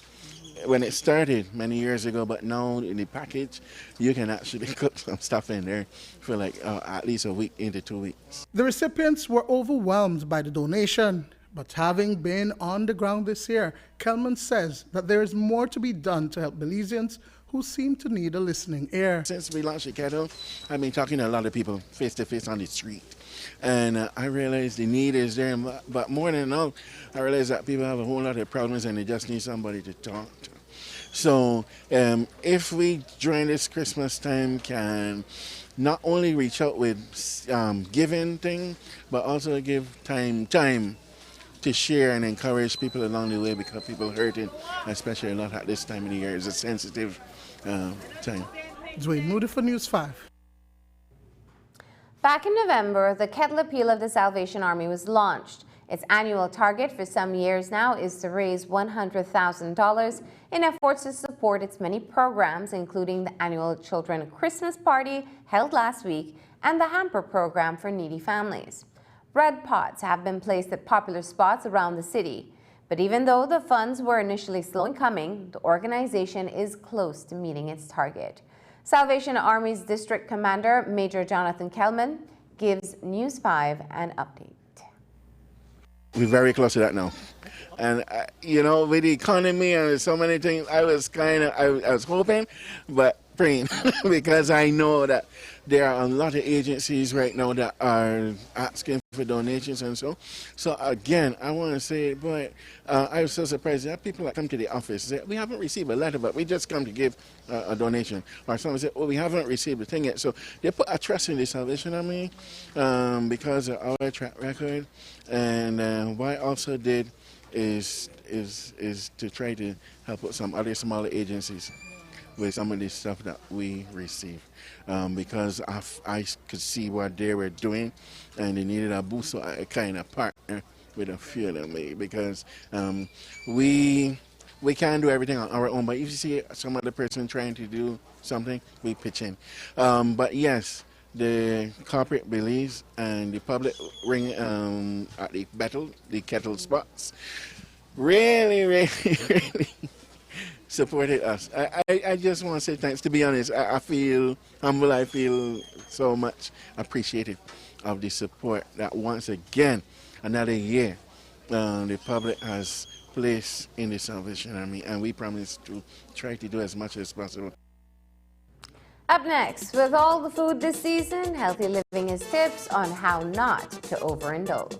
when it started many years ago, but now in the package you can actually cook some stuff in there for like at least a week into 2 weeks. The recipients were overwhelmed by the donation. But having been on the ground this year, Kelman says that there is more to be done to help Belizeans who seem to need a listening ear. Since we launched the Kettle, I've been talking to a lot of people face to face on the street. And I realize the need is there, but more than all, I realize that people have a whole lot of problems and they just need somebody to talk to. So if we, during this Christmas time, can not only reach out with giving thing, but also give time to share and encourage people along the way, because people hurting, especially a lot at this time of the year. It's a sensitive time. Dwayne Moody for News 5. Back in November, the Kettle Appeal of the Salvation Army was launched. Its annual target for some years now is to raise $100,000 in efforts to support its many programs, including the annual Children Christmas Party held last week and the Hamper program for needy families. Bread pots have been placed at popular spots around the city. But even though the funds were initially slow in coming, the organization is close to meeting its target. Salvation Army's District Commander, Major Jonathan Kelman, gives News 5 an update. We're very close to that now. And, with the economy and so many things, I was hoping, but praying, because I know that there are a lot of agencies right now that are asking for donations and so. So again, I want to say, boy, I was so surprised that people that come to the office say, we haven't received a letter, but we just come to give a donation. Or someone say, we haven't received a thing yet. So they put a trust in the Salvation Army because of our track record. And what I also did is to try to help out some other smaller agencies with some of the stuff that we receive, because I could see what they were doing, and they needed a boost, so I kind of partner with a few of them, because we can't do everything on our own, but if you see some other person trying to do something, we pitch in. But yes, the corporate believes and the public ring at the battle, the Kettle spots, really, really, really supported us. I just want to say thanks. To be honest, I feel humble. I feel so much appreciated of the support that once again, another year, the public has placed in the Salvation Army, and we promise to try to do as much as possible. Up next, with all the food this season, Healthy Living has tips on how not to overindulge.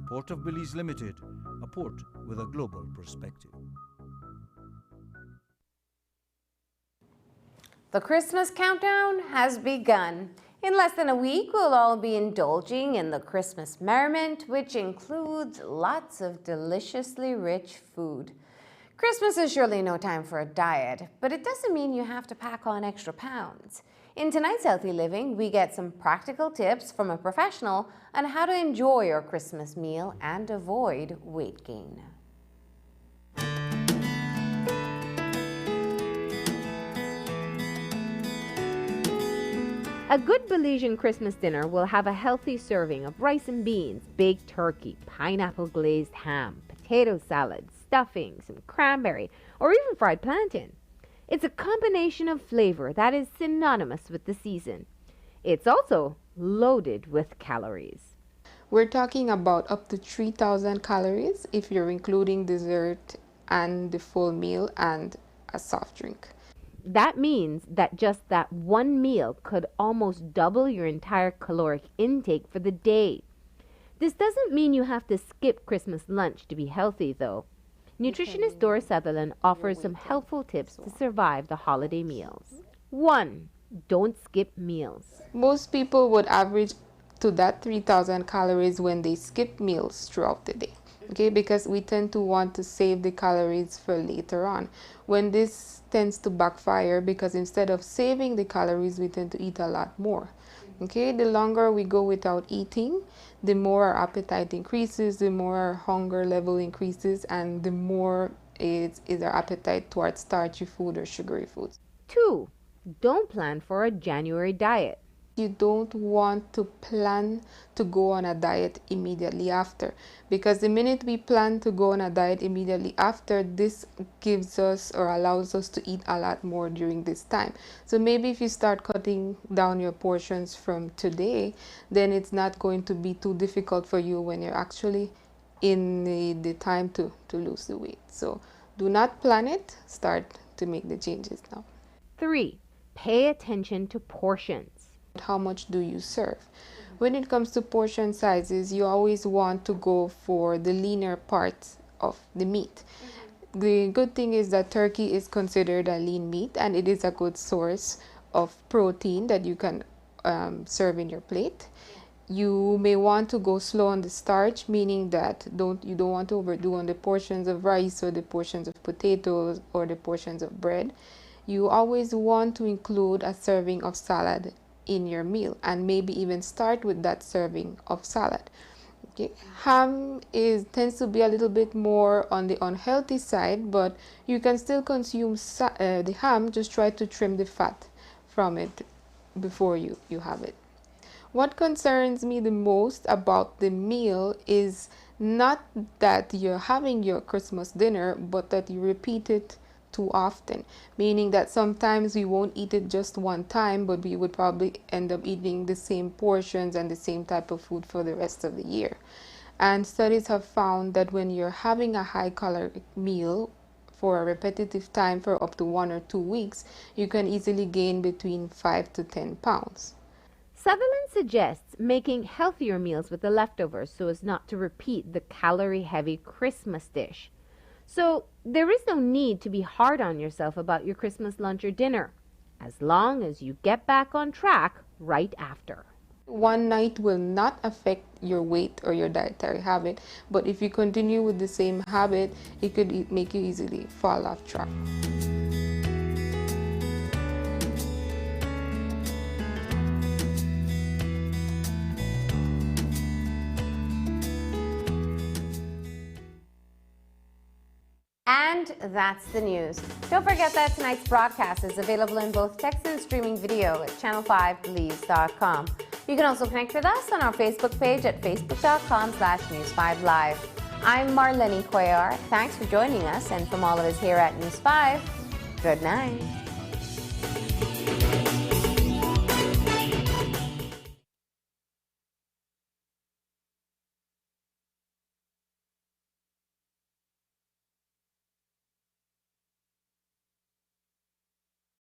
Port of Belize Limited, a port with a global perspective. The Christmas countdown has begun. In less than a week, we'll all be indulging in the Christmas merriment, which includes lots of deliciously rich food. Christmas is surely no time for a diet, but it doesn't mean you have to pack on extra pounds. In tonight's Healthy Living, we get some practical tips from a professional on how to enjoy your Christmas meal and avoid weight gain. A good Belizean Christmas dinner will have a healthy serving of rice and beans, baked turkey, pineapple glazed ham, potato salad, stuffing, some cranberry, or even fried plantain. It's a combination of flavor that is synonymous with the season. It's also loaded with calories. We're talking about up to 3,000 calories if you're including dessert and the full meal, and a soft drink. That means that just that one meal could almost double your entire caloric intake for the day. This doesn't mean you have to skip Christmas lunch to be healthy, though. Nutritionist Doris Sutherland offers some helpful tips to survive the holiday meals. 1. Don't skip meals. Most people would average to that 3,000 calories when they skip meals throughout the day. Okay, because we tend to want to save the calories for later on. When this tends to backfire, because instead of saving the calories, we tend to eat a lot more. Okay, the longer we go without eating, the more our appetite increases, the more our hunger level increases, and the more is our appetite towards starchy food or sugary foods. 2. Don't plan for a January diet. You don't want to plan to go on a diet immediately after, because the minute we plan to go on a diet immediately after, this gives us or allows us to eat a lot more during this time. So maybe if you start cutting down your portions from today, then it's not going to be too difficult for you when you're actually in the time to lose the weight. So do not plan it, start to make the changes now. 3. Pay attention to portions. How much do you serve? When it comes to portion sizes, you always want to go for the leaner parts of the meat. The good thing is that turkey is considered a lean meat, and it is a good source of protein that you can serve in your plate. You may want to go slow on the starch, meaning that you don't want to overdo on the portions of rice or the portions of potatoes or the portions of bread. You always want to include a serving of salad in your meal, and maybe even start with that serving of salad. Okay. Ham tends to be a little bit more on the unhealthy side, but you can still consume the ham. Just try to trim the fat from it before you have it. What concerns me the most about the meal is not that you're having your Christmas dinner, but that you repeat it too often, meaning that sometimes we won't eat it just one time, but we would probably end up eating the same portions and the same type of food for the rest of the year. And studies have found that when you're having a high caloric meal for a repetitive time for up to 1 or 2 weeks, you can easily gain between 5 to 10 pounds. Sutherland suggests making healthier meals with the leftovers so as not to repeat the calorie-heavy Christmas dish. So there is no need to be hard on yourself about your Christmas lunch or dinner, as long as you get back on track right after. One night will not affect your weight or your dietary habit, but if you continue with the same habit, it could make you easily fall off track. And that's the news. Don't forget that tonight's broadcast is available in both text and streaming video at channel5belize.com. You can also connect with us on our Facebook page at facebook.com/News5Live. I'm Marlene Cuellar. Thanks for joining us, and from all of us here at News 5, good night.